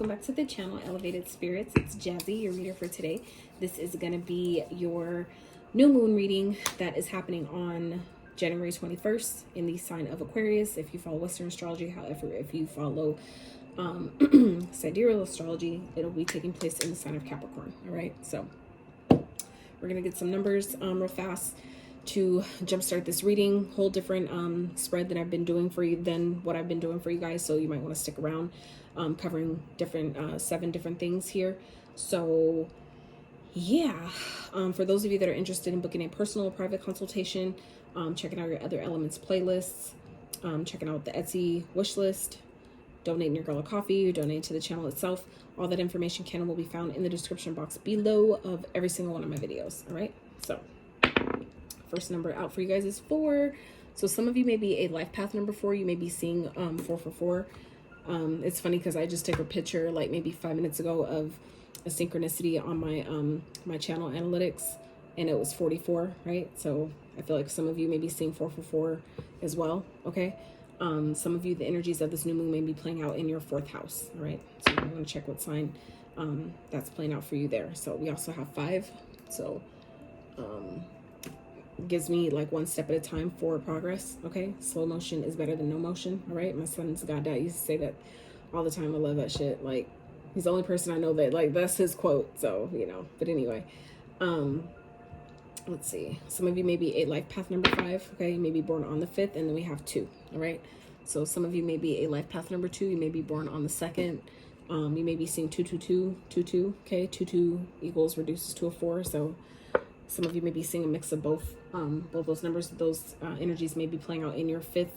welcome back to the channel, Elevated Spirits. It's Jazzy, your reader for today. This is going to be your new moon reading that is happening on January 21st in the sign of Aquarius. If you follow Western astrology, however, if you follow sidereal astrology, it'll be taking place in the sign of Capricorn. All right, so we're going to get some numbers real fast to jumpstart this reading. Whole different spread that I've been doing for you than what I've been doing for you guys, so you might want to stick around. Covering different 7 different things here. So yeah, for those of you that are interested in booking a personal private consultation, checking out your other elements playlists, checking out the Etsy wish list, donating your girl a coffee, or donating to the channel itself, all that information can and will be found in the description box below of every single one of my videos. All right, so first number out for you guys is 4. So some of you may be a life path number 4. You may be seeing 444. It's funny because I just took a picture like maybe 5 minutes ago of a synchronicity on my my channel analytics, and it was 44, right? So I feel like some of you may be seeing 444 as well. Okay, some of you, the energies of this new moon may be playing out in your 4th house. All right, so I'm going to check what sign that's playing out for you there. So we also have 5, so gives me like 1 step at a time for progress. Okay, slow motion is better than no motion. All right, my son's goddad used to say that all the time. I love that shit. Like, he's the only person I know that, like, that's his quote. So, you know, but anyway, let's see, some of you may be a life path number 5. Okay, you may be born on the 5th, and then we have 2. All right, so some of you may be a life path number 2. You may be born on the 2nd. You may be seeing 222. Okay, 22 equals reduces to a 4. So some of you may be seeing a mix of both those numbers. Those energies may be playing out in your 5th,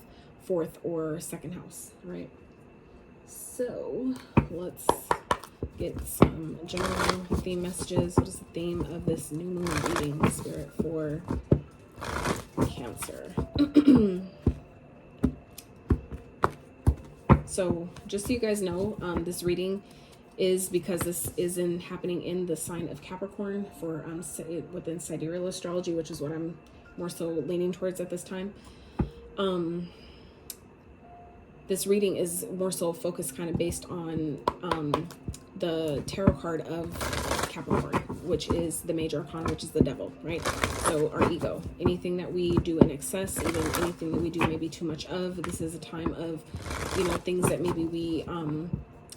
4th, or 2nd house. All right, so let's get some general theme messages. What is the theme of this new moon reading, Spirit, for Cancer? So just so you guys know, this reading is because this isn't happening in the sign of Capricorn for within sidereal astrology, which is what I'm more so leaning towards at this time. This reading is more so focused kind of based on the tarot card of Capricorn, which is the major arcana, which is the devil, right? So our ego, anything that we do in excess, even anything that we do maybe too much of. This is a time of, you know, things that maybe we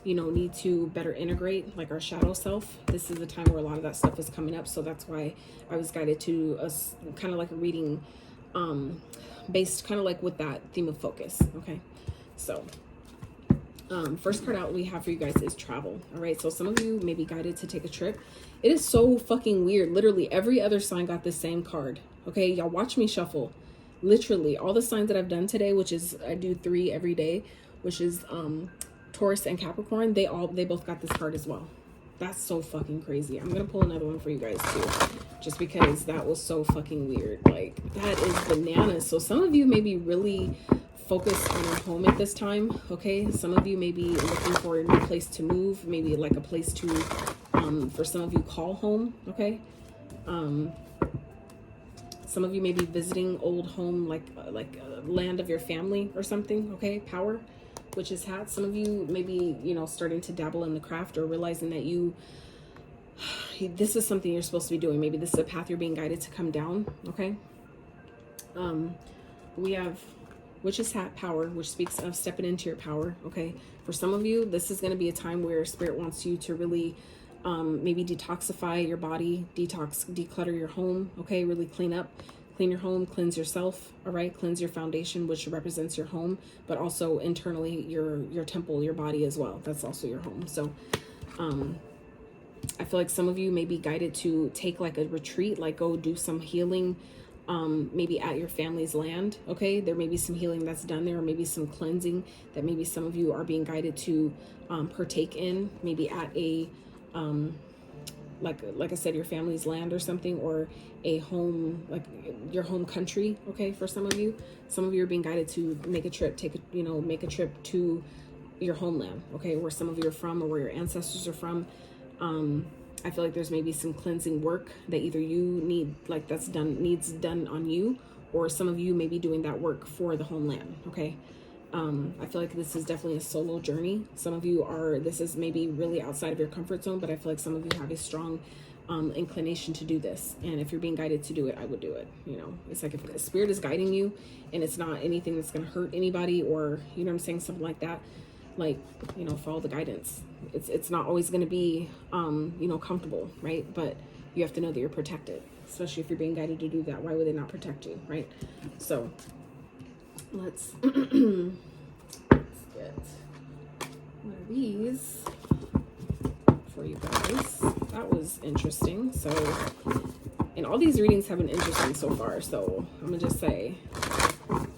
you know, need to better integrate, like our shadow self. This is the time where a lot of that stuff is coming up. So that's why I was guided to a kind of like a reading based kind of like with that theme of focus. Okay, so first card out we have for you guys is travel. All right, so some of you may be guided to take a trip. It is so fucking weird. Literally every other sign got the same card. Okay, y'all watch me shuffle. Literally all the signs that I've done today, which is I do 3 every day, which is Taurus and Capricorn, they both got this card as well. That's so fucking crazy. I'm gonna pull another one for you guys too, just because that was so fucking weird. Like, that is bananas. So some of you may be really focused on your home at this time. Okay, some of you may be looking for a new place to move, maybe like a place to for some of you call home. Okay, some of you may be visiting old home, like land of your family or something. Okay, power, which is hat. Some of you may be, you know, starting to dabble in the craft or realizing that this is something you're supposed to be doing. Maybe this is a path you're being guided to come down. Okay, we have Witch's Hat, power, which speaks of stepping into your power. Okay, for some of you, this is going to be a time where Spirit wants you to really maybe detoxify your body, declutter your home. Okay, really clean your home, cleanse yourself. All right, cleanse your foundation, which represents your home, but also internally your temple, your body as well. That's also your home. So I feel like some of you may be guided to take like a retreat, like go do some healing, maybe at your family's land. Okay, there may be some healing that's done there, or maybe some cleansing that maybe some of you are being guided to partake in, maybe at a like I said, your family's land or something, or a home, like your home country. Okay, for some of you are being guided to make a trip, make a trip to your homeland. Okay, where some of you are from, or where your ancestors are from. I feel like there's maybe some cleansing work that either you need, like needs done on you, or some of you may be doing that work for the homeland. Okay, I feel like this is definitely a solo journey. Some of you are, this is maybe really outside of your comfort zone, but I feel like some of you have a strong inclination to do this. And if you're being guided to do it, I would do it. You know, it's like if the spirit is guiding you and it's not anything that's going to hurt anybody, or, you know what I'm saying, something like that, like, you know, follow the guidance. It's not always going to be, you know, comfortable, right? But you have to know that you're protected, especially if you're being guided to do that. Why would they not protect you, right? So let's get one of these for you guys. That was interesting. So, and all these readings have been interesting so far. So I'm gonna just say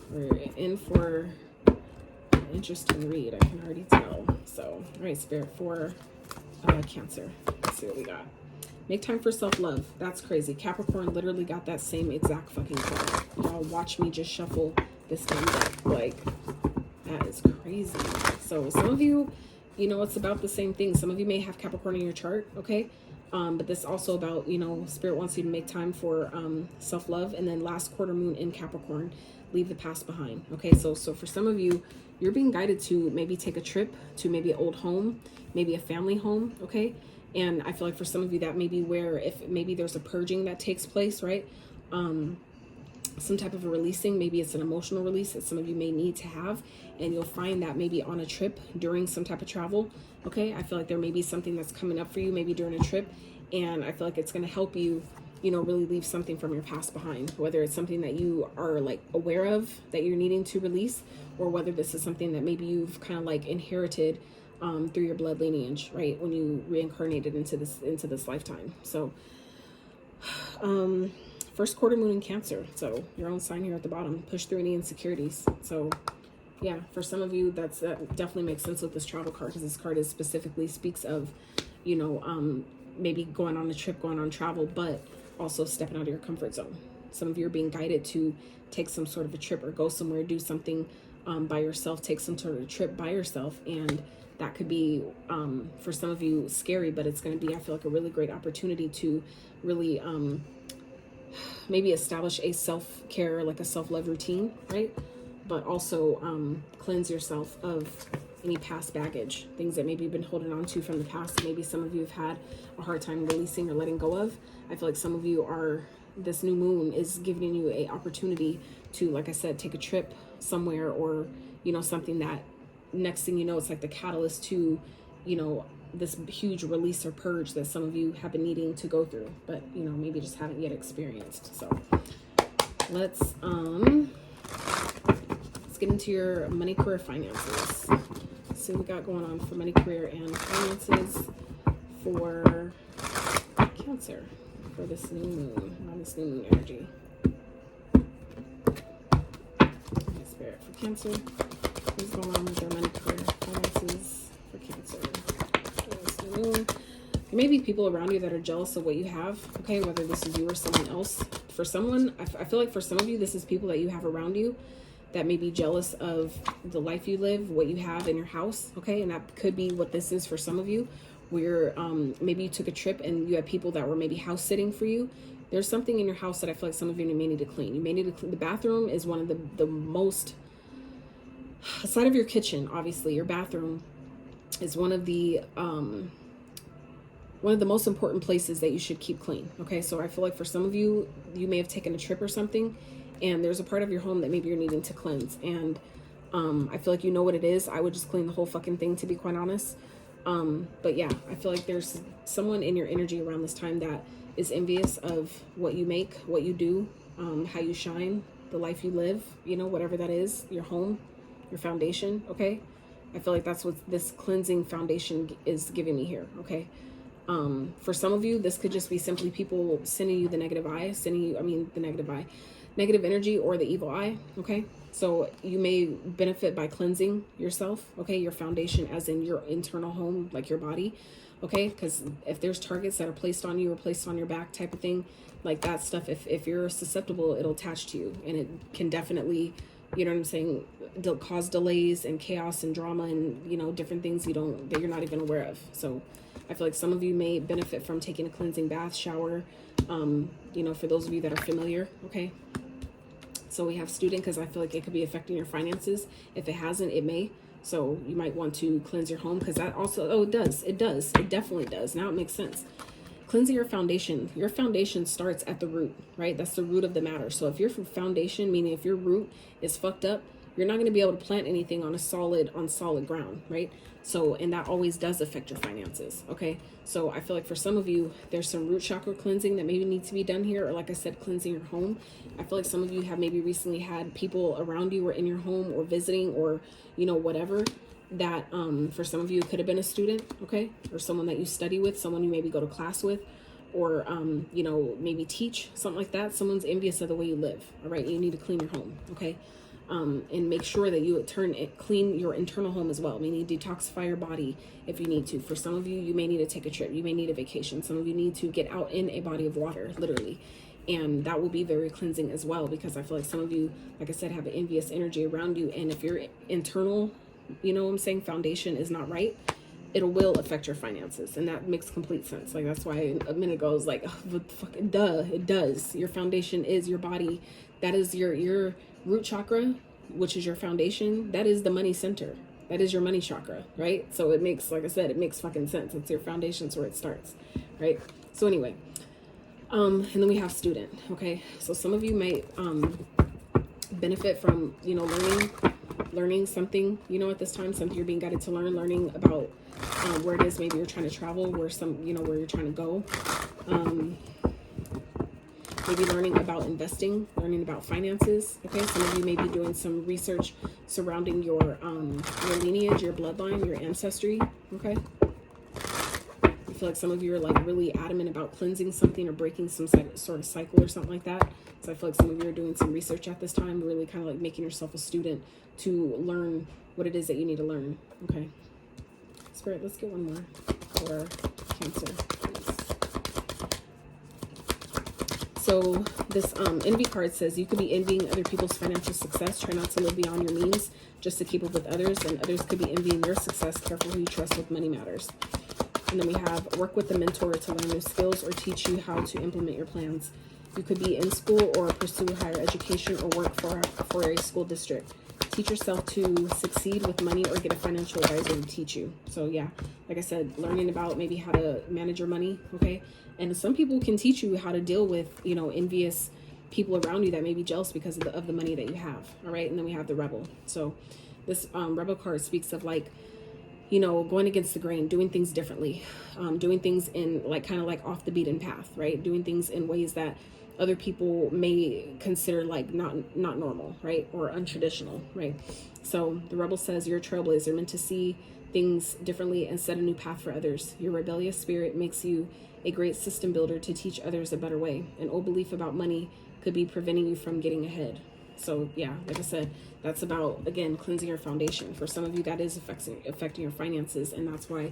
we're in for an interesting read. I can already tell. So, all right, Spirit, for Cancer. Let's see what we got. Make time for self-love. That's crazy. Capricorn literally got that same exact fucking card. Y'all watch me just shuffle this damn deck. Like, that is crazy. So some of you, you know, it's about the same thing. Some of you may have Capricorn in your chart, okay? But this is also about, you know, Spirit wants you to make time for self-love. And then last quarter moon in Capricorn, leave the past behind, okay? So for some of you, you're being guided to maybe take a trip to maybe an old home, maybe a family home, okay? And I feel like for some of you, that may be where, if maybe there's a purging that takes place, right? Some type of a releasing, maybe it's an emotional release that some of you may need to have, and you'll find that maybe on a trip during some type of travel, okay? I feel like there may be something that's coming up for you, maybe during a trip, and I feel like it's going to help you, you know, really leave something from your past behind, whether it's something that you are like aware of that you're needing to release, or whether this is something that maybe you've kind of like inherited through your blood lineage, right? When you reincarnated into this lifetime. So, first quarter moon in Cancer. So your own sign here at the bottom. Push through any insecurities. So, yeah, for some of you, that definitely makes sense with this travel card, because this card is specifically speaks of, you know, maybe going on a trip, going on travel, but also stepping out of your comfort zone. Some of you are being guided to take some sort of a trip or go somewhere, do something by yourself, take some sort of a trip by yourself, and that could be, for some of you, scary, but it's going to be, I feel like, a really great opportunity to really maybe establish a self-care, like a self-love routine, right? But also cleanse yourself of any past baggage, things that maybe you've been holding on to from the past. Maybe some of you have had a hard time releasing or letting go of. I feel like some of you are, this new moon is giving you a opportunity to, like I said, take a trip somewhere, or, you know, something that next thing you know, it's like the catalyst to, you know, this huge release or purge that some of you have been needing to go through, but, you know, maybe just haven't yet experienced. So let's get into your money, career, finances. Let's see what we got going on for money, career, and finances for Cancer for this new moon, on this new moon energy. Spirit for Cancer. What's going on with their money, career, finances for Cancer? There may be people around you that are jealous of what you have, okay, whether this is you or someone else. For someone, I feel like for some of you, this is people that you have around you that may be jealous of the life you live, what you have in your house, okay? And that could be what this is for some of you, where maybe you took a trip and you had people that were maybe house sitting for you. There's something in your house that I feel like some of you may need to clean. You may need to clean. The bathroom is one of the most, aside of your kitchen, obviously, your bathroom is one of the most important places that you should keep clean. Okay, so I feel like for some of you, you may have taken a trip or something, and there's a part of your home that maybe you're needing to cleanse. And I feel like you know what it is. I would just clean the whole fucking thing, to be quite honest. But yeah, I feel like there's someone in your energy around this time that is envious of what you make, what you do, how you shine, the life you live, you know, whatever that is, your home, your foundation, okay? I feel like that's what this cleansing foundation is giving me here, okay? For some of you, this could just be simply people sending you the negative eye, negative energy or the evil eye, okay? So you may benefit by cleansing yourself, okay? Your foundation, as in your internal home, like your body, okay? Because if there's targets that are placed on you or placed on your back type of thing, like that stuff, if you're susceptible, it'll attach to you, and it can definitely, you know what I'm saying, cause delays and chaos and drama and, you know, different things that you're not even aware of. So I feel like some of you may benefit from taking a cleansing bath, shower, you know, for those of you that are familiar, okay? So we have student because I feel like it could be affecting your finances. If it hasn't, it may. So you might want to cleanse your home, because that also, oh, it does. It definitely does. Now it makes sense. Cleansing your foundation starts at the root, right? That's the root of the matter. So if your foundation, meaning if your root is fucked up, you're not going to be able to plant anything on solid ground, right? So, and that always does affect your finances. Okay. So I feel like for some of you, there's some root chakra cleansing that maybe needs to be done here. Or like I said, cleansing your home. I feel like some of you have maybe recently had people around you or in your home or visiting or, you know, whatever, that for some of you it could have been a student, okay, or someone that you study with, someone you maybe go to class with, or you know, maybe teach, something like that. Someone's envious of the way you live. All right, you need to clean your home, okay, and make sure that you clean your internal home as well. Meaning detoxify your body if you need to. For some of you, you may need to take a trip, you may need a vacation, some of you need to get out in a body of water, literally, and that will be very cleansing as well, because I feel like some of you, like I said, have an envious energy around you, and if your internal, you know what I'm saying, foundation is not right, it will affect your finances. And that makes complete sense. Like, that's why a minute ago I was like, oh, fucking duh, it does. Your foundation is your body. That is your root chakra, which is your foundation. That is the money center. That is your money chakra, right? So it makes, like I said, it makes fucking sense. It's your foundation's where it starts, right? So anyway, and then we have student, okay? So some of you might benefit from, you know, learning something, you know, at this time, something you're being guided to learning about where it is maybe you're trying to travel, where where you're trying to go, maybe learning about investing, learning about finances. Okay, some of you may be doing some research surrounding your lineage, your bloodline, your ancestry. Okay, I feel like some of you are like really adamant about cleansing something or breaking some sort of cycle or something like that. So I feel like some of you are doing some research at this time, really kind of like making yourself a student to learn what it is that you need to learn. Okay. Spirit, let's get one more for Cancer, please. So this envy card says you could be envying other people's financial success. Try not to live beyond your means just to keep up with others, and others could be envying your success. Careful who you trust with money matters. And then we have work with the mentor to learn new skills or teach you how to implement your plans. You could be in school or pursue higher education or work for a school district. Teach yourself to succeed with money or get a financial advisor to teach you. So yeah, like I said, learning about maybe how to manage your money, okay? And some people can teach you how to deal with, you know, envious people around you that may be jealous because of the money that you have, all right? And then we have the rebel. So this rebel card speaks of like, you know, going against the grain, doing things differently, doing things in like kind of like off the beaten path, right? Doing things in ways that other people may consider like not normal, right? Or untraditional, right? So the rebel says you're a trailblazer, meant to see things differently and set a new path for others. Your rebellious spirit makes you a great system builder to teach others a better way. An old belief about money could be preventing you from getting ahead. So yeah, like I said, that's about, again, cleansing your foundation. For some of you, that is affecting your finances, and that's why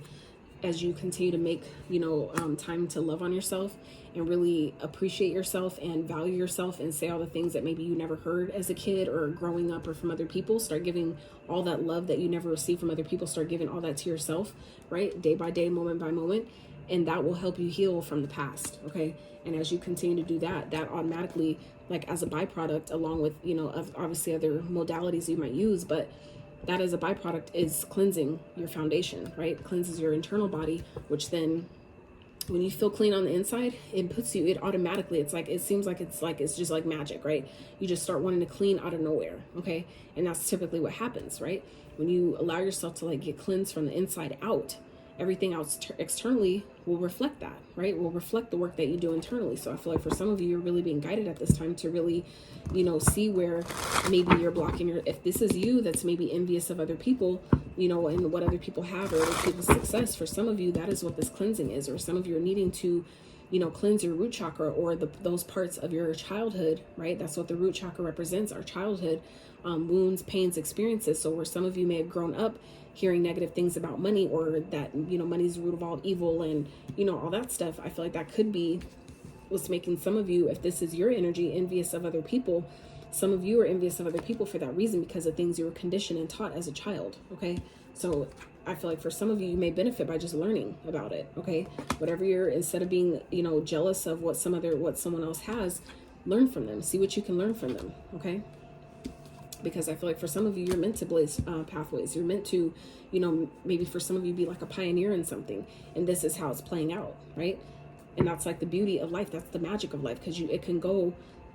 as you continue to make, you know, time to love on yourself and really appreciate yourself and value yourself and say all the things that maybe you never heard as a kid or growing up or from other people, start giving all that love that you never received from other people, start giving all that to yourself, right? Day by day, moment by moment. And that will help you heal from the past, okay? And as you continue to do that, that automatically, like as a byproduct, along with, you know, of obviously other modalities you might use, but that as a byproduct is cleansing your foundation, right? Cleanses your internal body, which then when you feel clean on the inside, it puts you, it automatically, it's like, it seems like it's just like magic, right? You just start wanting to clean out of nowhere, okay? And that's typically what happens, right? When you allow yourself to like get cleansed from the inside out, everything else externally will reflect that, right? Will reflect the work that you do internally. So I feel like for some of you, you're really being guided at this time to really, you know, see where maybe you're blocking your, if this is you that's maybe envious of other people, you know, and what other people have or other people's success. For some of you, that is what this cleansing is. Or some of you are needing to, you know, cleanse your root chakra or those parts of your childhood, right? That's what the root chakra represents, our childhood, wounds, pains, experiences. So where some of you may have grown up hearing negative things about money, or that, you know, money's the root of all evil and, you know, all that stuff. I feel like that could be what's making some of you, if this is your energy, envious of other people. Some of you are envious of other people for that reason, because of things you were conditioned and taught as a child, okay? So I feel like for some of you, you may benefit by just learning about it, okay? Whatever you're, instead of being, you know, jealous of what someone else has, learn from them. See what you can learn from them, okay? Because I feel like for some of you, you're meant to blaze pathways. You're meant to, you know, maybe for some of you be like a pioneer in something. And this is how it's playing out, right? And that's like the beauty of life. That's the magic of life, because it can go,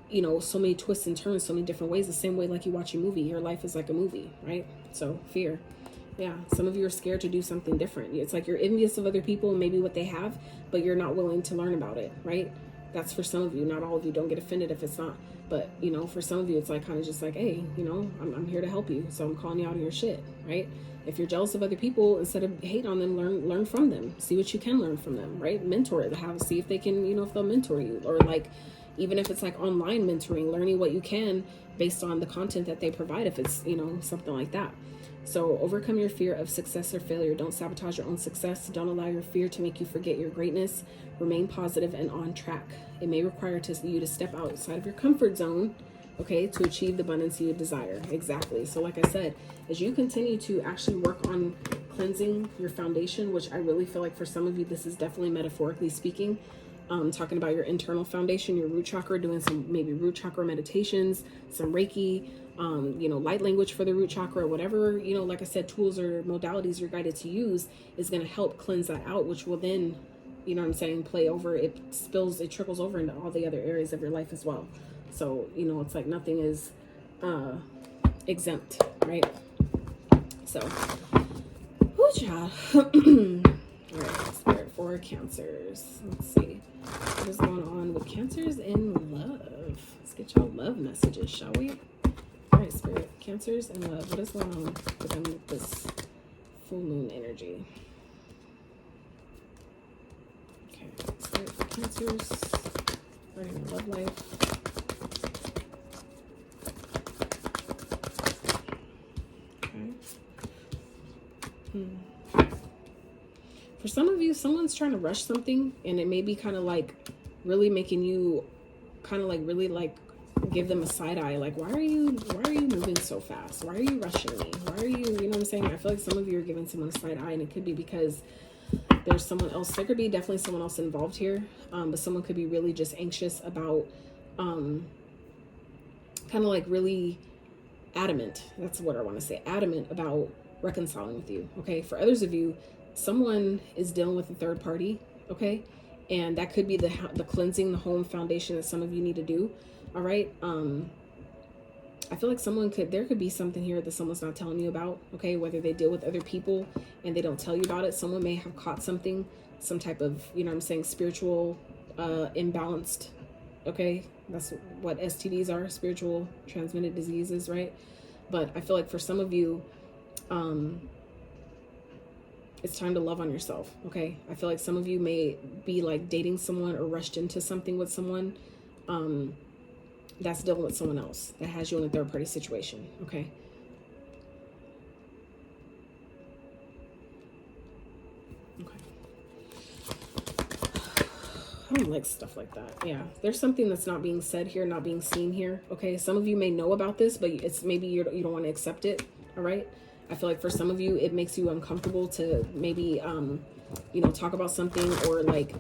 you know, so many twists and turns, so many different ways. The same way like you watch a movie. Your life is like a movie, right? So fear. Yeah, some of you are scared to do something different. It's like you're envious of other people and maybe what they have, but you're not willing to learn about it, right? That's for some of you. Not all of you. Don't get offended if it's not. But, you know, for some of you, it's like kind of just like, hey, you know, I'm here to help you. So I'm calling you out of your shit, right? If you're jealous of other people, instead of hate on them, learn from them. See what you can learn from them, right? Mentor it. See if they can, you know, if they'll mentor you. Or like, even if it's like online mentoring, learning what you can based on the content that they provide, if it's, you know, something like that. So overcome your fear of success or failure. Don't sabotage your own success. Don't allow your fear to make you forget your greatness. Remain positive and on track. It may require you to step outside of your comfort zone, okay, to achieve the abundance you desire. Exactly. So like I said, as you continue to actually work on cleansing your foundation, which I really feel like for some of you, this is definitely metaphorically speaking, talking about your internal foundation, your root chakra, doing some maybe root chakra meditations, some Reiki, you know, light language for the root chakra, whatever, you know, like I said, tools or modalities you're guided to use is going to help cleanse that out, which will then, you know what I'm saying, play over, it trickles over into all the other areas of your life as well. So, you know, it's like nothing is exempt, right? So, whoo, child. All right, Spirit for Cancers. Let's see what is going on with Cancers in love. Let's get y'all love messages, shall we? All right, Spirit, Cancers in love. What is going on with them with this full moon energy? Okay, Spirit for Cancers. Right in love life. For some of you, someone's trying to rush something, and it may be kind of like really making you kind of like really like give them a side eye. Like, why are you moving so fast? Why are you rushing me? Why are you know what I'm saying? I feel like some of you are giving someone a side eye, and it could be because there's someone else. There could be definitely someone else involved here, but someone could be really just anxious about kind of like really adamant. That's what I want to say. Adamant about reconciling with you. Okay. For others of you, someone is dealing with a third party. Okay. And that could be the cleansing, the home foundation that some of you need to do. All right. I feel like there could be something here that someone's not telling you about. Okay. Whether they deal with other people and they don't tell you about it. Someone may have caught something, some type of, you know what I'm saying, spiritual, imbalanced. Okay. That's what STDs are, spiritual transmitted diseases. Right. But I feel like for some of you, it's time to love on yourself. Okay. I feel like some of you may be like dating someone or rushed into something with someone, that's dealing with someone else that has you in a third party situation. Okay. Okay. I don't like stuff like that. Yeah. There's something that's not being said here, not being seen here. Okay. Some of you may know about this, but it's maybe you don't want to accept it. All right. I feel like for some of you, it makes you uncomfortable to maybe, you know, talk about something or like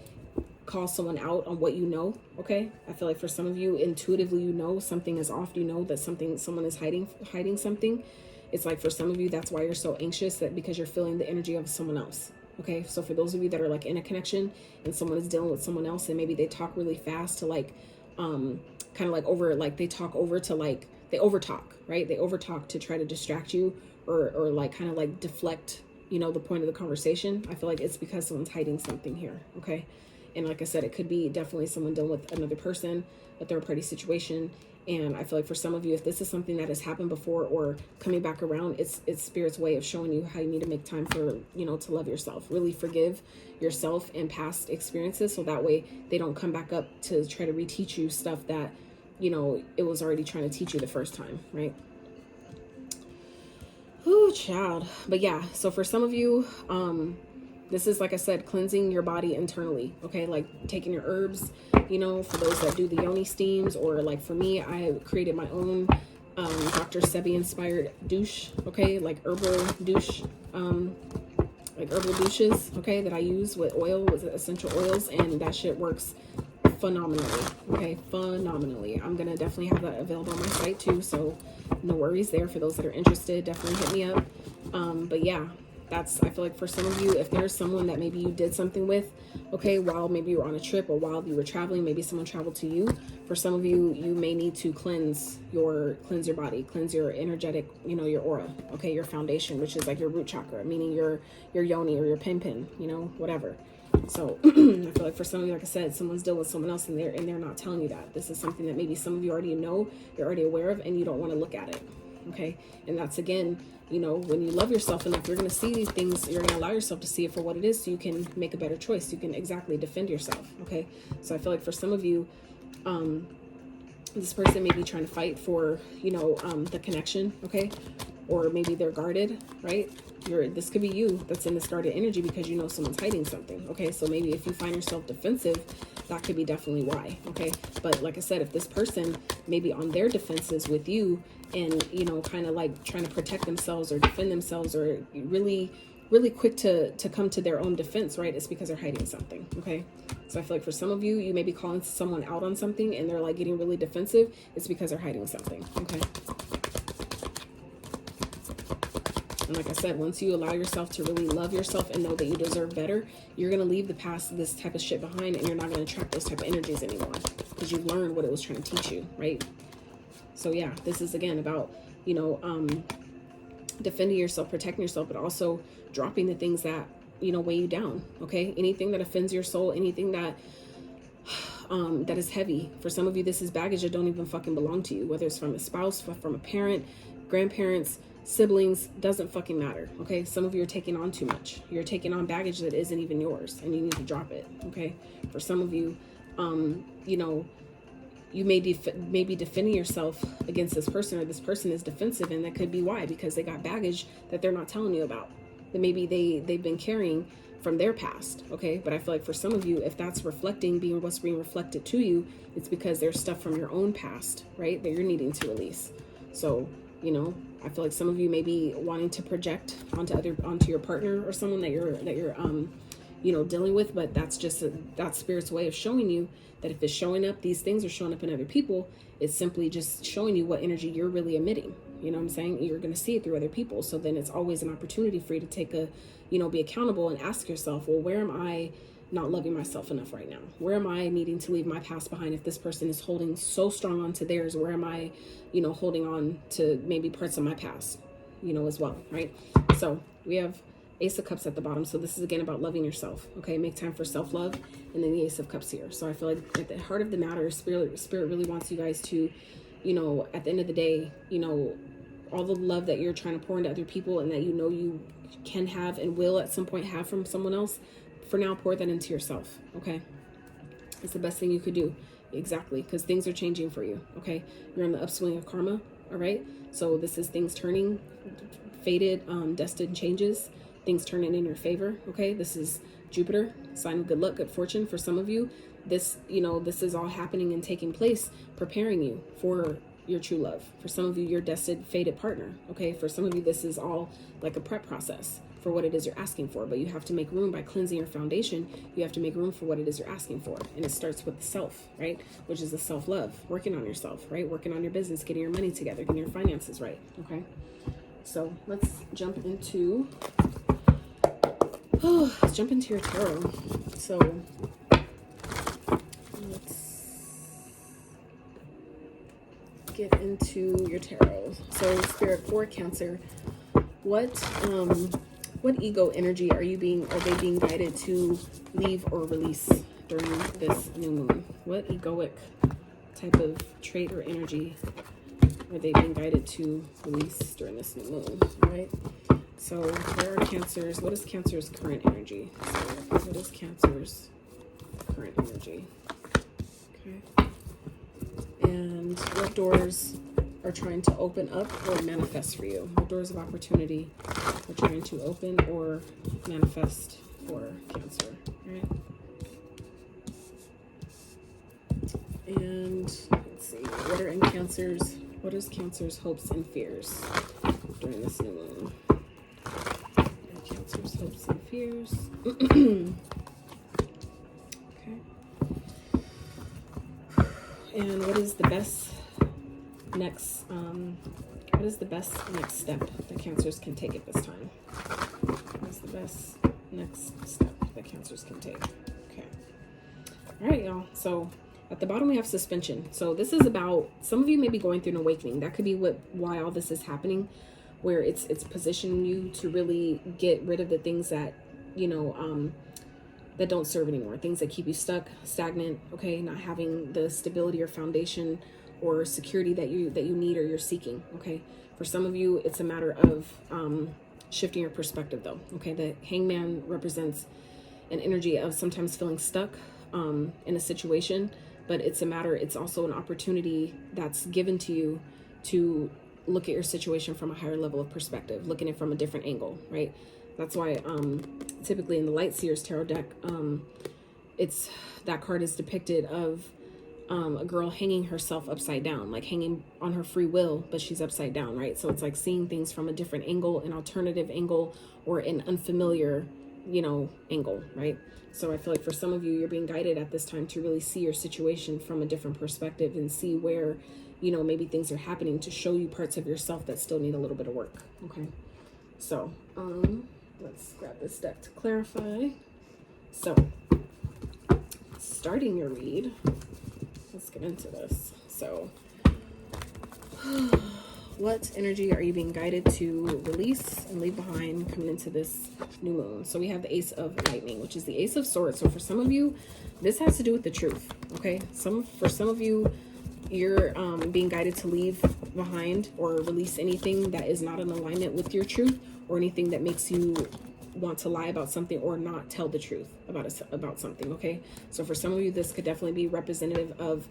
call someone out on what you know. Okay. I feel like for some of you, intuitively, you know, something is off. You know that someone is hiding something. It's like for some of you, that's why you're so anxious, that because you're feeling the energy of someone else. Okay. So for those of you that are like in a connection and someone is dealing with someone else and maybe they talk really fast to like, kind of like they overtalk, right? They overtalk to try to distract you or like kind of like deflect, you know, the point of the conversation. I feel like it's because someone's hiding something here. Okay. And like I said, it could be definitely someone dealing with another person, a third party situation. And I feel like for some of you, if this is something that has happened before or coming back around, it's Spirit's way of showing you how you need to make time for, you know, to love yourself, really forgive yourself and past experiences. So that way they don't come back up to try to reteach you stuff that, you know, it was already trying to teach you the first time. Right. Ooh, child. But yeah, so for some of you, this is, like I said, cleansing your body internally. Okay. Like taking your herbs, you know, for those that do the yoni steams, or like for me, I created my own, Dr. Sebi inspired douche. Okay. Like herbal douche, like herbal douches. Okay. That I use with oil, with essential oils. And that shit works phenomenally. Okay, phenomenally. I'm gonna definitely have that available on my site too, so no worries there for those that are interested. Definitely hit me up. But yeah, that's, I feel like for some of you, if there's someone that maybe you did something with, okay, while maybe you were on a trip or while you were traveling, maybe someone traveled to you. For some of you, you may need to cleanse your body, cleanse your energetic, you know, your aura, okay, your foundation, which is like your root chakra, meaning your yoni or your pin, you know, whatever. So I feel like for some of you, like I said, someone's dealing with someone else and they're not telling you that. This is something that maybe some of you already know, you're already aware of, and you don't want to look at it. Okay. And that's, again, you know, when you love yourself enough, you're going to see these things. You're going to allow yourself to see it for what it is, so you can make a better choice. You can exactly defend yourself. Okay. So I feel like for some of you, this person may be trying to fight for, you know, the connection. Okay. Or maybe they're guarded, right? This could be you that's in this guarded energy because you know someone's hiding something. Okay. So maybe if you find yourself defensive, that could be definitely why. Okay. But like I said, if this person may be on their defenses with you and, you know, kind of like trying to protect themselves or defend themselves, or really quick to come to their own defense, right? It's because they're hiding something. Okay. So I feel like for some of you, you may be calling someone out on something and they're like getting really defensive. It's because they're hiding something. Okay. And like I said, once you allow yourself to really love yourself and know that you deserve better, you're going to leave the past, this type of shit behind, and you're not going to attract those type of energies anymore because you've learned what it was trying to teach you, right? So yeah, this is again about, you know, defending yourself, protecting yourself, but also dropping the things that, you know, weigh you down. Okay. Anything that offends your soul, anything that, that is heavy. For some of you, this is baggage that don't even fucking belong to you, whether it's from a spouse, from a parent, grandparents, siblings, doesn't fucking matter. Okay. Some of you are taking on too much. You're taking on baggage that isn't even yours, and you need to drop it. Okay. For some of you, you know, you may be defending yourself against this person, or this person is defensive, and that could be why, because they got baggage that they're not telling you about, that maybe they've been carrying from their past. Okay. But I feel like for some of you, if that's what's being reflected to you, it's because there's stuff from your own past, right, that you're needing to release. So, you know, I feel like some of you may be wanting to project onto your partner or someone that you're you know, dealing with, but that's just that's Spirit's way of showing you that if it's showing up, these things are showing up in other people, it's simply just showing you what energy you're really emitting. You know what I'm saying? You're going to see it through other people. So then it's always an opportunity for you to take be accountable and ask yourself, well, where am I not loving myself enough right now? Where am I needing to leave my past behind? If this person is holding so strong onto theirs, where am I, you know, holding on to maybe parts of my past, you know, as well, right? So we have Ace of Cups at the bottom. So this is again about loving yourself. Okay, make time for self-love. And then the Ace of Cups here. So I feel like at the heart of the matter, spirit really wants you guys to, you know, at the end of the day, you know, all the love that you're trying to pour into other people and that you know you can have and will at some point have from someone else, for now, pour that into yourself. Okay, it's the best thing you could do. Exactly, because things are changing for you. Okay, you're on the upswing of karma. All right, so this is things turning, fated, destined changes, things turning in your favor. Okay, this is Jupiter, sign of good luck, good fortune. For some of you, this, you know, this is all happening and taking place, preparing you for your true love. For some of you, your destined fated partner. Okay, for some of you, this is all like a prep process for what it is you're asking for, but you have to make room by cleansing your foundation. You have to make room for what it is you're asking for, and it starts with the self, right, which is the self-love, working on yourself, right, working on your business, getting your money together, getting your finances right. Okay, so let's jump into your tarot. So let's get into your tarot. So Spirit, for Cancer, what ego energy are they being guided to leave or release during this new moon? What egoic type of trait or energy are they being guided to release during this new moon? All right. So where are Cancers? What is Cancer's current energy? So what is Cancer's current energy? Okay. And what doors are trying to open up or manifest for you? What doors of opportunity are trying to open or manifest for Cancer? Right? And let's see, what is Cancer's hopes and fears during this new moon? Cancer's hopes and fears. Okay. And what is the best next step that Cancers can take at this time? What is the best next step that Cancers can take? Okay. All right, y'all. So at the bottom we have suspension. So this is about, some of you may be going through an awakening. That could be why all this is happening, where it's positioning you to really get rid of the things that, you know, that don't serve anymore, things that keep you stuck, stagnant, okay, not having the stability or foundation or security that you need or you're seeking, okay? For some of you, it's a matter of shifting your perspective, though, okay? The hangman represents an energy of sometimes feeling stuck in a situation, but it's also an opportunity that's given to you to look at your situation from a higher level of perspective, looking at it from a different angle, right? That's why typically in the Light Seers Tarot deck, that card is depicted of a girl hanging herself upside down, like hanging on her free will, but she's upside down, right? So it's like seeing things from a different angle, an alternative angle, or an unfamiliar, you know, angle, right? So I feel like for some of you, you're being guided at this time to really see your situation from a different perspective and see where, you know, maybe things are happening to show you parts of yourself that still need a little bit of work, okay? So, let's grab this deck to clarify. So, starting your read, let's get into this. So, what energy are you being guided to release and leave behind coming into this new moon? So we have the Ace of Lightning, which is the Ace of Swords. So for some of you, this has to do with the truth, okay? For some of you, you're being guided to leave behind or release anything that is not in alignment with your truth, or anything that makes you want to lie about something or not tell the truth about something, okay? So for some of you, this could definitely be representative of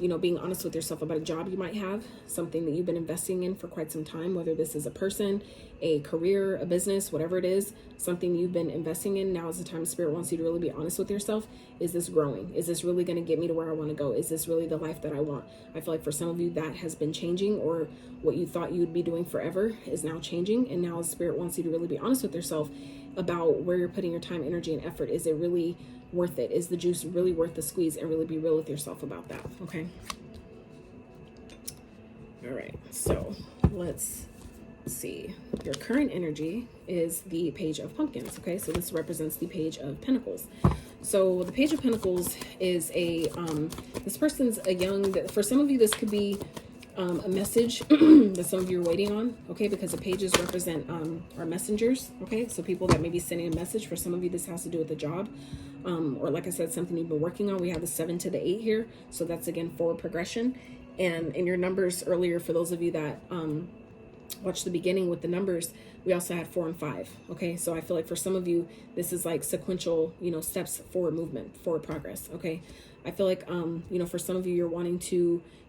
you know, being honest with yourself about a job you might have, something that you've been investing in for quite some time, whether this is a person, a career, a business, whatever it is, something you've been investing in. Now is the time Spirit wants you to really be honest with yourself. Is this growing? Is this really going to get me to where I want to go? Is this really the life that I want? I feel like for some of you that has been changing, or what you thought you would be doing forever is now changing. And now Spirit wants you to really be honest with yourself about where you're putting your time, energy, and effort. Is it really worth it? Is the juice really worth the squeeze? And really be real with yourself about that, okay? All right, so let's see. Your current energy is the Page of Pumpkins, okay? So this represents the Page of Pentacles. So the Page of Pentacles is this person's a young, for some of you, this could be a message that some of you are waiting on, okay? Because the pages represent our messengers, okay? So people that may be sending a message. For some of you, this has to do with a job, or like I said, something you've been working on. We have the 7 to the 8 here, so that's again forward progression. And in your numbers earlier, for those of you that watched the beginning with the numbers, we also had 4 and 5, okay? So I feel like for some of you, this is like sequential, you know, steps forward movement, forward progress, okay? I feel like, you know, for some of you,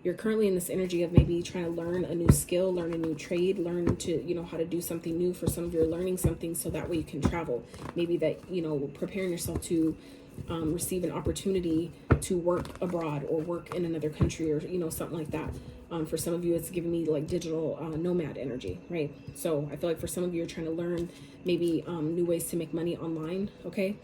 you're currently in this energy of maybe trying to learn a new skill, learn a new trade, learn to, you know, how to do something new. For some of you, are learning something so that way you can travel. Maybe that, you know, preparing yourself to receive an opportunity to work abroad or work in another country, or, you know, something like that. For some of you, it's giving me like digital nomad energy, right? So I feel like for some of you, you're trying to learn maybe new ways to make money online, okay?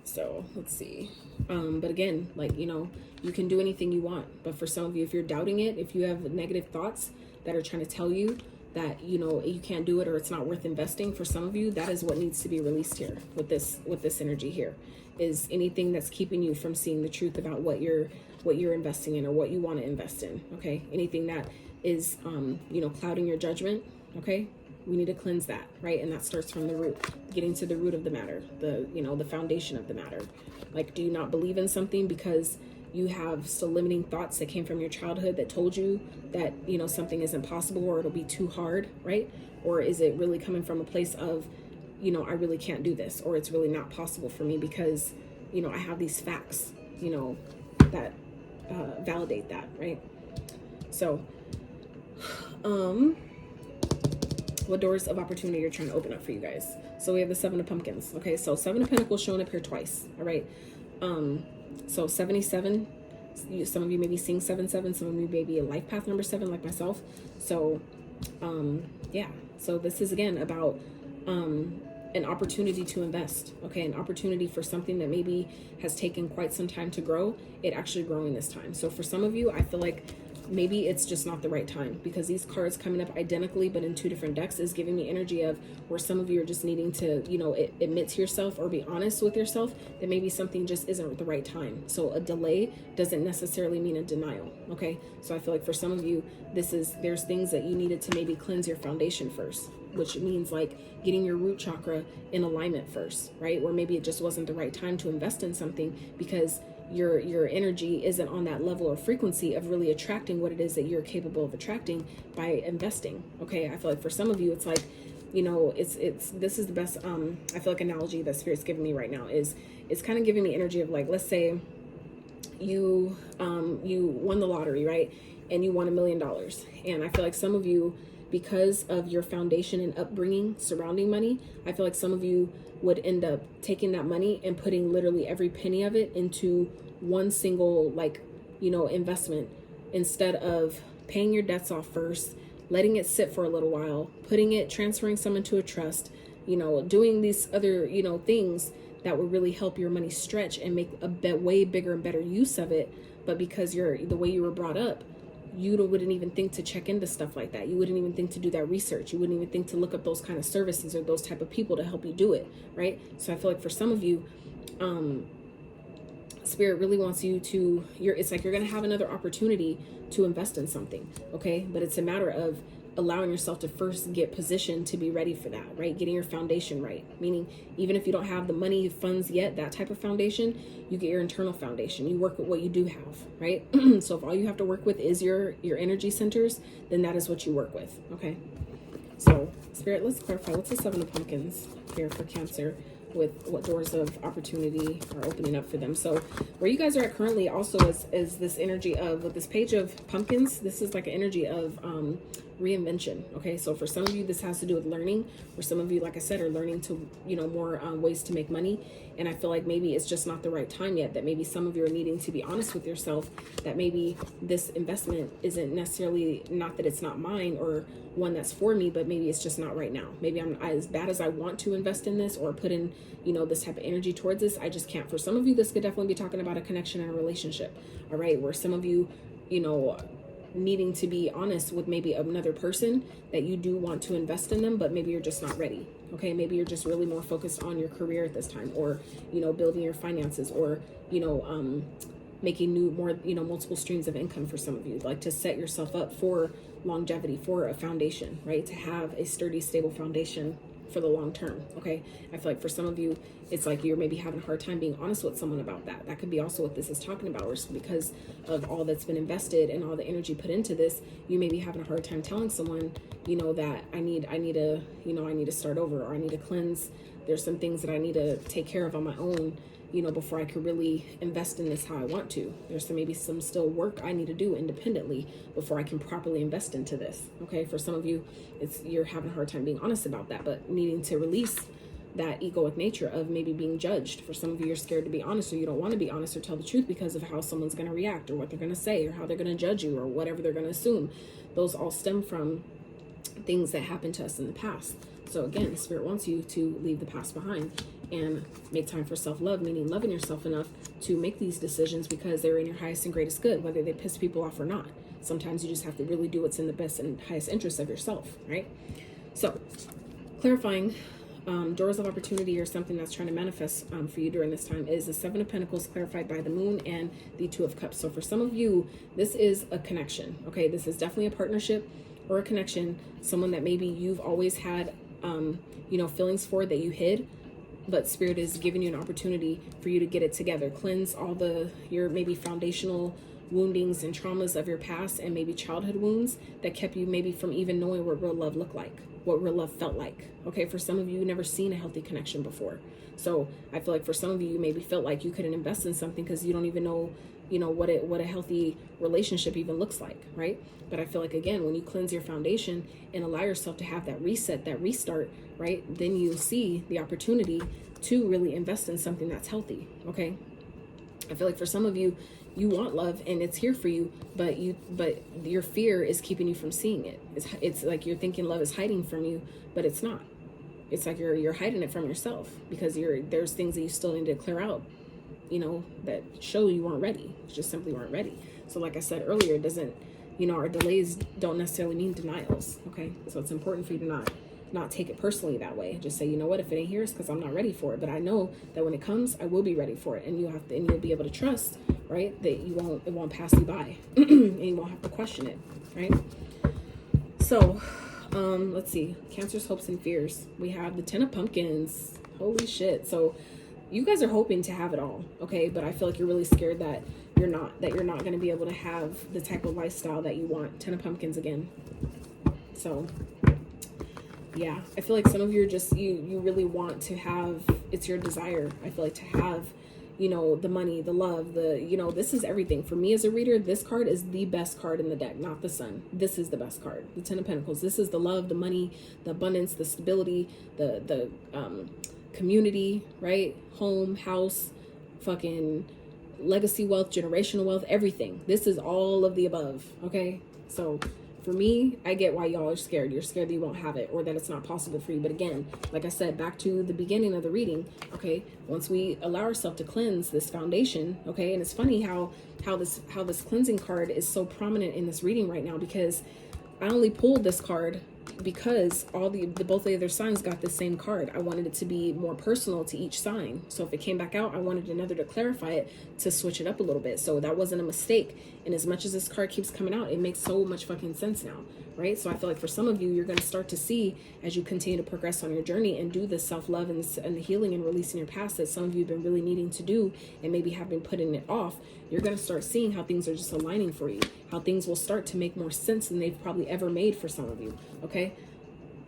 So let's see. But again, like, you know, you can do anything you want. But for some of you, if you're doubting it, if you have negative thoughts that are trying to tell you that, you know, you can't do it or it's not worth investing, for some of you, that is what needs to be released here with this energy here. Is anything that's keeping you from seeing the truth about what you're investing in or what you want to invest in, okay? Anything that is, you know, clouding your judgment, okay? We need to cleanse that, right? And that starts from the root, getting to the root of the matter, the foundation of the matter. Like, do you not believe in something because you have still limiting thoughts that came from your childhood that told you that, you know, something isn't possible or it'll be too hard, right? Or is it really coming from a place of, you know, I really can't do this, or it's really not possible for me because, you know, I have these facts, you know, that validate that, right? So, what doors of opportunity you're trying to open up for you guys? So we have the 7 of Pumpkins, okay? So 7 of Pentacles showing up here twice, all right? So 77, some of you may be seeing 7-7, some of you may be a life path number 7 like myself. So yeah, so this is again about an opportunity to invest, okay? An opportunity for something that maybe has taken quite some time to grow, it actually growing this time. So for some of you, I feel like maybe it's just not the right time, because these cards coming up identically but in two different decks is giving me energy of where some of you are just needing to, you know, admit to yourself or be honest with yourself that maybe something just isn't the right time. So a delay doesn't necessarily mean a denial, okay? So I feel like for some of you, there's things that you needed to maybe cleanse your foundation first, which means like getting your root chakra in alignment first, right? Or maybe it just wasn't the right time to invest in something because your energy isn't on that level or frequency of really attracting what it is that you're capable of attracting by investing. Okay, I feel like for some of you, it's like, you know, this is the best I feel like analogy that Spirit's giving me right now is it's kind of giving me energy of like, let's say you won the lottery, right? And you won $1 million. And I feel like some of you, because of your foundation and upbringing surrounding money, I feel like some of you would end up taking that money and putting literally every penny of it into one single, like, you know, investment, instead of paying your debts off first, letting it sit for a little while, transferring some into a trust, you know, doing these other, you know, things that would really help your money stretch and make a way bigger and better use of it. But because the way you were brought up, you wouldn't even think to check into stuff like that. You wouldn't even think to do that research. You wouldn't even think to look up those kind of services or those type of people to help you do it, right? So I feel like for some of you, Spirit really wants you to, it's like you're going to have another opportunity to invest in something, okay? But it's a matter of allowing yourself to first get positioned to be ready for that, right? Getting your foundation right. Meaning, even if you don't have the money funds yet, that type of foundation, you get your internal foundation. You work with what you do have, right? So if all you have to work with is your energy centers, then that is what you work with, okay? So Spirit, let's clarify. What's the Seven of Pumpkins here for Cancer, with what doors of opportunity are opening up for them? So where you guys are at currently also is this energy of, with this Page of Pumpkins, this is like an energy of reinvention. Okay, so for some of you, this has to do with learning. For some of you, like I said, are learning to, you know, more ways to make money. And I feel like maybe it's just not the right time yet, that maybe some of you are needing to be honest with yourself, that maybe this investment isn't necessarily, not that it's not mine or one that's for me, but maybe it's just not right now. Maybe I'm as bad as I want to invest in this or put in, you know, this type of energy towards this, I just can't. For some of you, this could definitely be talking about a connection and a relationship, all right? Where some of you, you know, needing to be honest with maybe another person that you do want to invest in them, but maybe you're just not ready. Okay, maybe you're just really more focused on your career at this time, or, you know, building your finances, or, you know, making multiple streams of income for some of you, like to set yourself up for longevity, for a foundation, right? To have a sturdy, stable foundation for the long term. Okay, I feel like for some of you, it's like you're maybe having a hard time being honest with someone about that. That could be also what this is talking about, or because of all that's been invested and all the energy put into this, you may be having a hard time telling someone, you know, that I need to start over, or I need to cleanse. There's some things that I need to take care of on my own, you know, before I could really invest in this how I want to. There's maybe some still work I need to do independently before I can properly invest into this. Okay, for some of you, you're having a hard time being honest about that, but needing to release that egoic nature of maybe being judged. For some of you, you're scared to be honest, or you don't want to be honest or tell the truth because of how someone's going to react, or what they're going to say, or how they're going to judge you, or whatever they're going to assume. Those all stem from things that happened to us in the past. So again, Spirit wants you to leave the past behind and make time for self-love, meaning loving yourself enough to make these decisions because they're in your highest and greatest good, whether they piss people off or not. Sometimes you just have to really do what's in the best and highest interest of yourself, right? So clarifying doors of opportunity, or something that's trying to manifest for you during this time, is the Seven of Pentacles clarified by the Moon and the Two of Cups. So for some of you, this is a connection. Okay, this is definitely a partnership or a connection, someone that maybe you've always had feelings for that you hid, but Spirit is giving you an opportunity for you to get it together, cleanse all your maybe foundational woundings and traumas of your past, and maybe childhood wounds that kept you maybe from even knowing what real love looked like, what real love felt like. Okay, for some of you, never seen a healthy connection before. So I feel like for some of you, you maybe felt like you couldn't invest in something because you don't even know, what a healthy relationship even looks like, right? But I feel like, again, when you cleanse your foundation and allow yourself to have that reset, that restart, right, then you'll see the opportunity to really invest in something that's healthy. Okay, I feel like for some of you, you want love and it's here for you, but your fear is keeping you from seeing it. It's like you're thinking love is hiding from you, but it's not. it's like you're hiding it from yourself because there's things that you still need to clear out, you know, that show you weren't ready. You just simply weren't ready. So like I said earlier, it doesn't, you know, our delays don't necessarily mean denials. Okay. So it's important for you to not take it personally that way. Just say, you know what, if it ain't here, it's because I'm not ready for it. But I know that when it comes, I will be ready for it. And you'll be able to trust, right, that it won't pass you by and you won't have to question it. Right. So, let's see, Cancer's hopes and fears. We have the 10 of pumpkins. Holy shit. So you guys are hoping to have it all. Okay. But I feel like you're really scared that you're not going to be able to have the type of lifestyle that you want. 10 of pumpkins again. So yeah, I feel like some of you are just, you really want to have, it's your desire. I feel like to have, you know, the money, the love, you know, this is everything. For me as a reader, this card is the best card in the deck, not the sun. This is the best card, the 10 of Pentacles. This is the love, the money, the abundance, the stability, the community, right? Home, house, fucking legacy wealth, generational wealth, everything. This is all of the above, okay? So for me, I get why y'all are scared. You're scared that you won't have it or that it's not possible for you. But again, like I said, back to the beginning of the reading, okay? Once we allow ourselves to cleanse this foundation, okay? And it's funny how this cleansing card is so prominent in this reading right now, because I only pulled this card because both the other signs got the same card. I wanted it to be more personal to each sign. So if it came back out, I wanted another to clarify it, to switch it up a little bit. So that wasn't a mistake. And as much as this card keeps coming out, it makes so much fucking sense now, right? So I feel like for some of you, you're going to start to see as you continue to progress on your journey and do this self-love and the healing and releasing your past that some of you have been really needing to do and maybe have been putting it off. You're going to start seeing how things are just aligning for you, how things will start to make more sense than they've probably ever made for some of you, okay?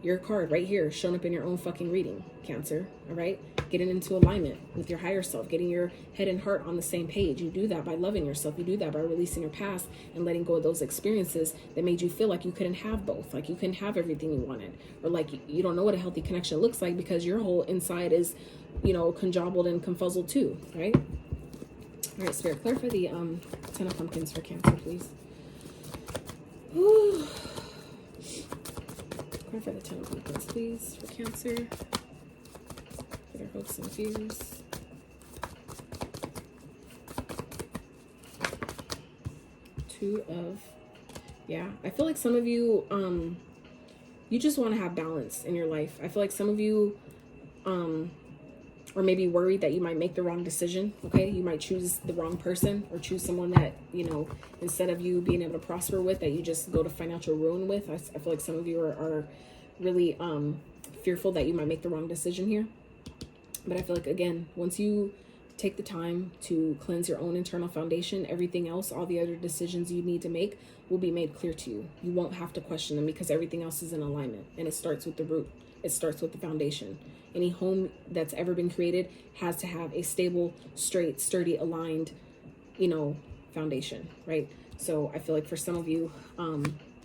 Your card right here showing up in your own fucking reading, Cancer, all right? Getting into alignment with your higher self, getting your head and heart on the same page. You do that by loving yourself. You do that by releasing your past and letting go of those experiences that made you feel like you couldn't have both, like you couldn't have everything you wanted, or like you don't know what a healthy connection looks like because your whole inside is, you know, conjobbled and confuzzled too, right? All right, Spirit, clarify the 10 of pumpkins for Cancer, please. Ooh. Clarify the 10 of pumpkins, please, for Cancer. For their hopes and fears. Yeah, I feel like some of you, you just want to have balance in your life. I feel like some of you, or maybe worried that you might make the wrong decision, okay? You might choose the wrong person or choose someone that, you know, instead of you being able to prosper with, that you just go to financial ruin with. I feel like some of you are really fearful that you might make the wrong decision here. But I feel like, again, once you take the time to cleanse your own internal foundation, everything else, all the other decisions you need to make will be made clear to you. You won't have to question them because everything else is in alignment, and it starts with the root. It starts with the foundation. Any home that's ever been created has to have a stable, straight, sturdy, aligned, you know, foundation, right? So I feel like for some of you,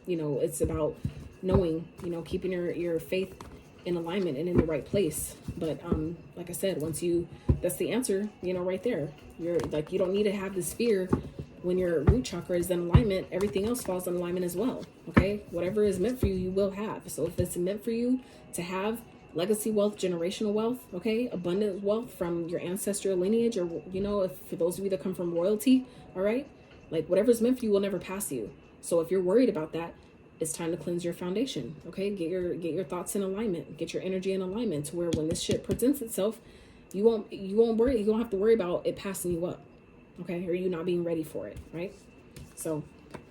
you know, it's about knowing, you know, keeping your faith in alignment and in the right place. But like I said, that's the answer, you know, right there. You're like, you don't need to have this fear. When your root chakra is in alignment, everything else falls in alignment as well, okay? Whatever is meant for you, you will have. So if it's meant for you to have legacy wealth, generational wealth, okay, abundant wealth from your ancestral lineage, or, you know, if for those of you that come from royalty, all right, like whatever's meant for you will never pass you. So if you're worried about that, it's time to cleanse your foundation, okay? Get your thoughts in alignment, get your energy in alignment to where when this shit presents itself, you won't worry, you don't have to worry about it passing you up, okay? Or you not being ready for it, right? So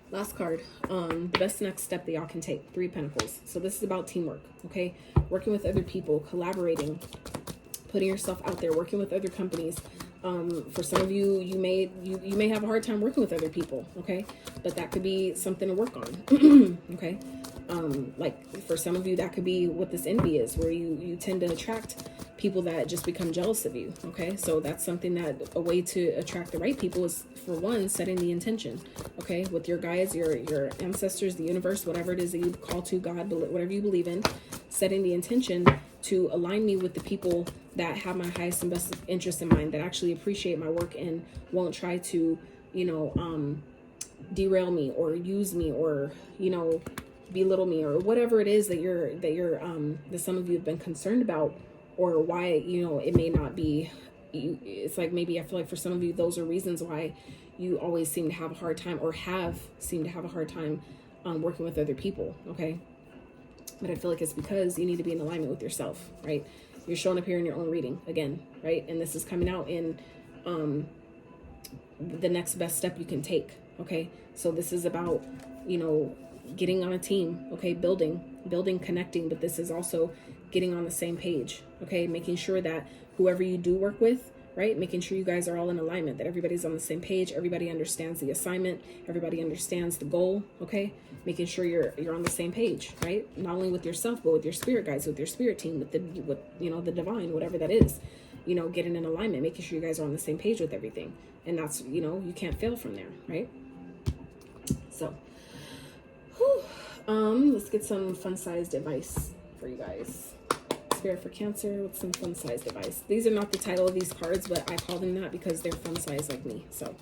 last card, the best next step that y'all can take, 3 of Pentacles. So this is about teamwork, okay? Working with other people, collaborating, putting yourself out there, working with other companies. For some of you, you may have a hard time working with other people, okay? But that could be something to work on, okay? Like for some of you, that could be what this envy is, where you tend to attract people that just become jealous of you, okay? So that's something that a way to attract the right people is, for one, setting the intention, okay? With your guides, your ancestors, the universe, whatever it is that you call to, God, whatever you believe in, setting the intention to align me with the people that have my highest and best interest in mind, that actually appreciate my work and won't try to, you know, derail me or use me or, you know, belittle me, or whatever it is that that some of you have been concerned about, or why, it may not be, it's like, maybe I feel like for some of you, those are reasons why you always seem to have a hard time, or have seemed to have a hard time working with other people. Okay. But I feel like it's because you need to be in alignment with yourself, right? You're showing up here in your own reading again, right? And this is coming out in the next best step you can take. Okay. So this is about, getting on a team, okay? Building, connecting, but this is also getting on the same page, okay? Making sure that whoever you do work with, right? Making sure you guys are all in alignment, that everybody's on the same page, everybody understands the assignment, everybody understands the goal, okay? Making sure you're on the same page, right? Not only with yourself, but with your spirit guides, with your spirit team, with the divine, whatever that is, getting in alignment, making sure you guys are on the same page with everything. And that's, you can't fail from there, right? So, let's get some fun-sized advice for you guys. Spirit for Cancer with some fun-sized advice. These are not the title of these cards, but I call them that because they're fun-sized like me. So,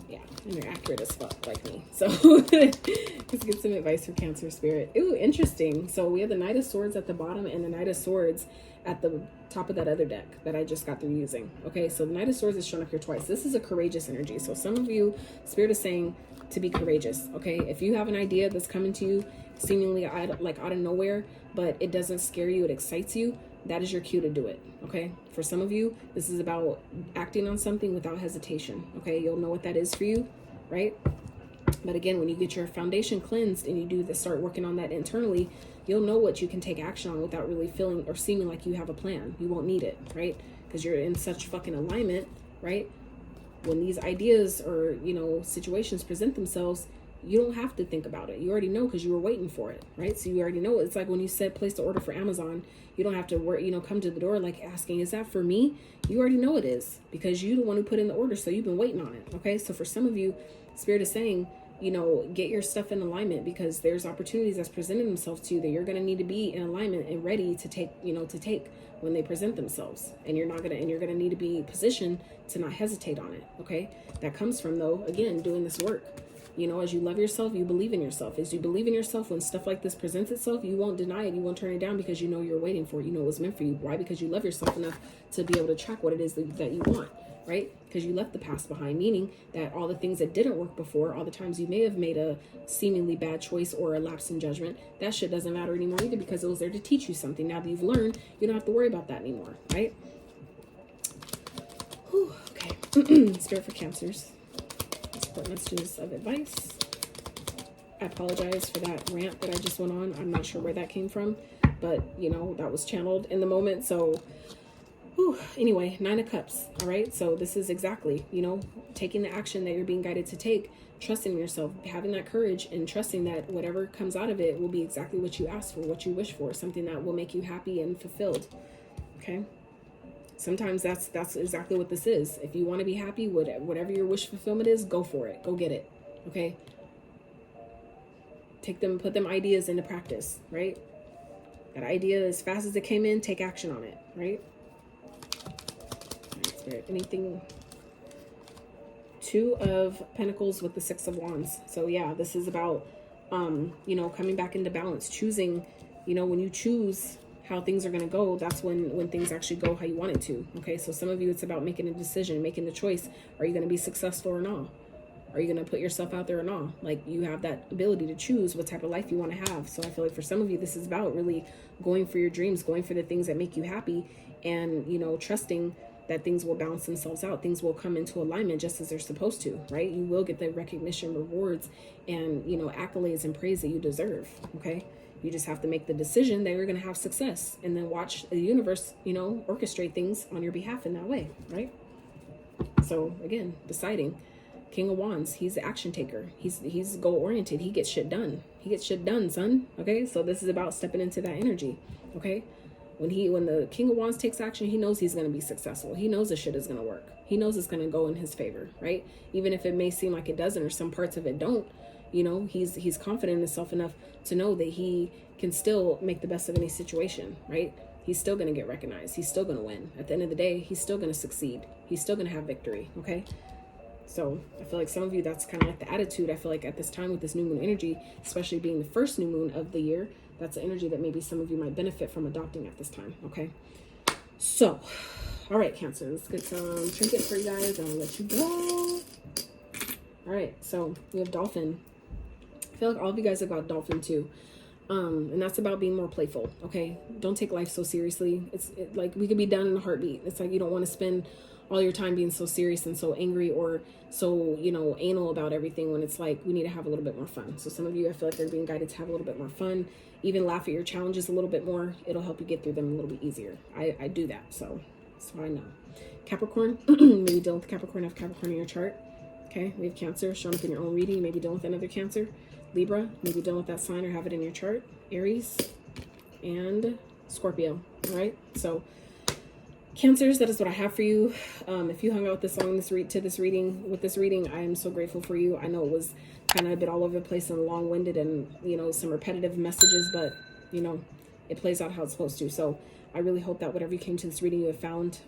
yeah, and they're accurate as fuck like me. So, let's get some advice for Cancer Spirit. Ooh, interesting. So we have the Knight of Swords at the bottom and the Knight of Swords at the top of that other deck that I just got through using. Okay, so the Knight of Swords is shown up here twice. This is a courageous energy. So some of you, Spirit is saying to be courageous. Okay, if you have an idea that's coming to you seemingly out of nowhere, but it doesn't scare you, it excites you, that is your cue to do it. Okay, for some of you, this is about acting on something without hesitation. Okay, you'll know what that is for you, right? But again, when you get your foundation cleansed and you start working on that internally, you'll know what you can take action on without really feeling or seeming like you have a plan. You won't need it, right? Because you're in such fucking alignment, right? When these ideas or, situations present themselves, you don't have to think about it. You already know because you were waiting for it, right? So you already know. It's like when you place the order for Amazon, you don't have to work, come to the door like asking, is that for me? You already know it is because you're the one who put in the order. So you've been waiting on it. Okay. So for some of you, Spirit is saying, get your stuff in alignment because there's opportunities that's presenting themselves to you that you're going to need to be in alignment and ready to take, when they present themselves. And you're going to need to be positioned to not hesitate on it. Okay. That comes from, though, again, doing this work. As you love yourself, you believe in yourself. As you believe in yourself, when stuff like this presents itself, you won't deny it. You won't turn it down because you're waiting for it. It was meant for you. Why? Because you love yourself enough to be able to track what it is that you want, right? Because you left the past behind, meaning that all the things that didn't work before, all the times you may have made a seemingly bad choice or a lapse in judgment, that shit doesn't matter anymore either because it was there to teach you something. Now that you've learned, you don't have to worry about that anymore, right? Whew, okay. Spirit for Cancers. Support messages of advice. I apologize for that rant that I just went on. I'm not sure where that came from, but that was channeled in the moment. So anyway, 9 of Cups. All right. So this is exactly, taking the action that you're being guided to take, trusting yourself, having that courage and trusting that whatever comes out of it will be exactly what you asked for, what you wish for, something that will make you happy and fulfilled. Okay. Sometimes that's exactly what this is. If you want to be happy, whatever your wish fulfillment is, go for it. Go get it. Okay. Put them ideas into practice, right? That idea, as fast as it came in, take action on it, right? Right, Spirit, anything? 2 of Pentacles with the 6 of Wands. So yeah, this is about, coming back into balance, choosing, when you choose how things are going to go, that's when things actually go how you want it to. Okay. So some of you, it's about making a decision, making the choice. Are you going to be successful or not? Are you going to put yourself out there or not? Like, you have that ability to choose what type of life you want to have. So I feel like for some of you, this is about really going for your dreams, going for the things that make you happy and, trusting that things will balance themselves out. Things will come into alignment just as they're supposed to, right? You will get the recognition, rewards, and, accolades and praise that you deserve. Okay. You just have to make the decision that you're going to have success and then watch the universe, orchestrate things on your behalf in that way, right? So again, deciding. King of Wands, he's the action taker. He's goal oriented. He gets shit done. He gets shit done, son. Okay, so this is about stepping into that energy. Okay, when the King of Wands takes action, he knows he's going to be successful. He knows the shit is going to work. He knows it's going to go in his favor, right? Even if it may seem like it doesn't or some parts of it don't. He's confident in himself enough to know that he can still make the best of any situation, right? He's still going to get recognized. He's still going to win. At the end of the day, he's still going to succeed. He's still going to have victory, okay? So I feel like some of you, that's kind of like the attitude. I feel like at this time with this new moon energy, especially being the first new moon of the year, that's the energy that maybe some of you might benefit from adopting at this time. Okay. So, all right, Cancer, let's get some trinkets for you guys and I'll let you go. All right. So we have Dolphin. I feel like all of you guys have got Dolphin too. And that's about being more playful. Okay. Don't take life so seriously. It's like we could be done in a heartbeat. It's like you don't want to spend all your time being so serious and so angry or so, you know, anal about everything, when it's like we need to have a little bit more fun. So some of you, I feel like they're being guided to have a little bit more fun, even laugh at your challenges a little bit more. It'll help you get through them a little bit easier. I do that, so I know. Capricorn, maybe dealing with Capricorn. Have Capricorn in your chart. Okay, we have Cancer, showing up in your own reading, maybe dealing with another Cancer. Libra, maybe dealing with that sign or have it in your chart. Aries and Scorpio. All right, so Cancers, that is what I have for you. If you hung out this long with this reading, I am so grateful for you. I know it was kind of a bit all over the place and long-winded and, you know, some repetitive messages, but, you know, it plays out how it's supposed to. So I really hope that whatever you came to this reading, you have found.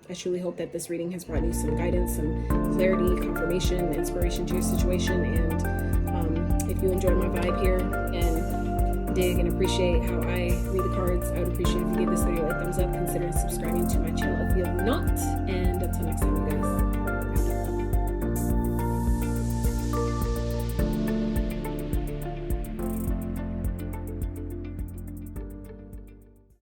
I truly hope that this reading has brought you some guidance, some clarity, confirmation, inspiration to your situation. And if you enjoyed my vibe here and dig and appreciate how I read the cards, I would appreciate if you give this video a thumbs up. Consider subscribing to my channel if you have not. And until